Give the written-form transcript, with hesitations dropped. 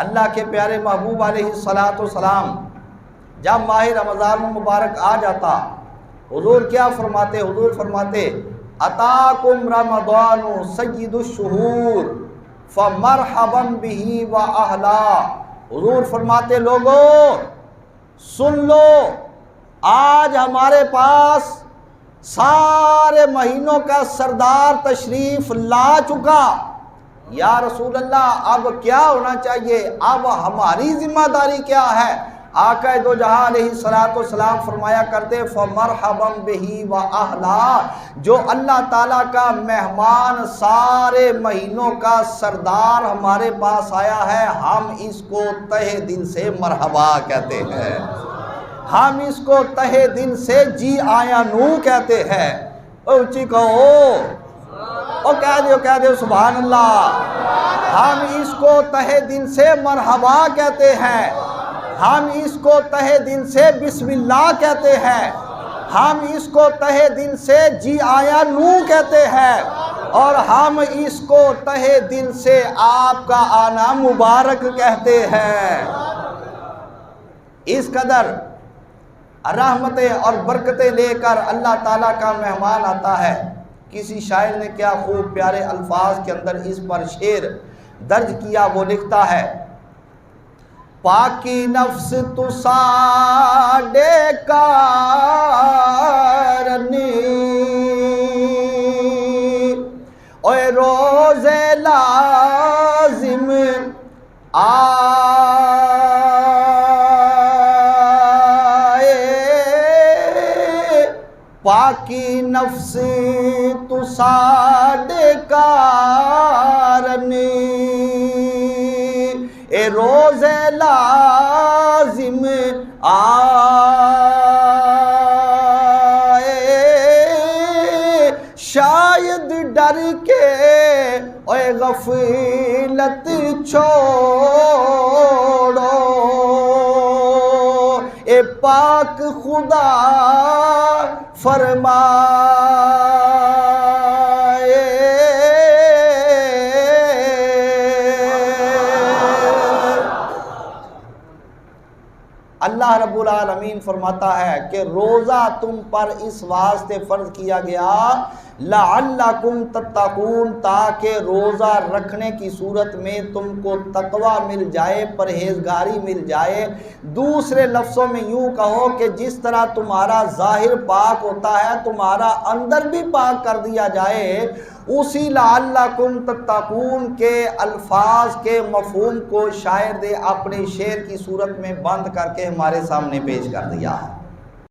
اللہ کے پیارے محبوب علیہ السلام جب ماہ رمضان المبارک آ جاتا، حضور کیا فرماتے؟ حضور فرماتے اتاکم رمضان سید الشہور فمرحبا بہ و اہلا۔ حضور فرماتے لوگوں سن لو، آج ہمارے پاس سارے مہینوں کا سردار تشریف لا چکا۔ یا رسول اللہ اب کیا ہونا چاہیے؟ اب ہماری ذمہ داری کیا ہے؟ آقا دو جہاں علیہ السلام فرمایا کرتے فمرحبا بہ و اہلا، جو اللہ تعالیٰ کا مہمان سارے مہینوں کا سردار ہمارے پاس آیا ہے، ہم اس کو تہہ دل سے مرحبا کہتے ہیں، ہم اس کو تہہ دل سے جی آیا نو کہتے ہیں۔ اونچی کہو، او کہہ دیو سبحان اللہ۔ ہم اس کو تہہ دل سے مرحبا کہتے ہیں، ہم اس کو تہہ دل سے بسم اللہ کہتے ہیں، ہم اس کو تہہ دل سے جی آیا نو کہتے ہیں، اور ہم اس کو تہہ دل سے آپ کا آنا مبارک کہتے ہیں۔ اس قدر رحمتیں اور برکتیں لے کر اللہ تعالیٰ کا مہمان آتا ہے۔ کسی شاعر نے کیا خوب پیارے الفاظ کے اندر اس پر شعر درج کیا، وہ لکھتا ہے پاکی نفس تو ساڈے کارنی اوے روز لازم آئے، پاکی نفس تو ساڈے کارنی اے روز لازم آئے، شاید ڈر کے اے غفلت چھوڑو، اے پاک خدا فرمائے۔ اللہ رب العالمین فرماتا ہے کہ روزہ تم پر اس واسطے فرض کیا گیا لعلکم تتقون، تاکہ روزہ رکھنے کی صورت میں تم کو تقوی مل جائے، پرہیزگاری مل جائے۔ دوسرے لفظوں میں یوں کہو کہ جس طرح تمہارا ظاہر پاک ہوتا ہے تمہارا اندر بھی پاک کر دیا جائے۔ اسی لعلکم تتقون کے الفاظ کے مفہوم کو شاعر نے اپنے شعر کی صورت میں بند کر کے ہمارے سامنے پیش کر دیا ہے۔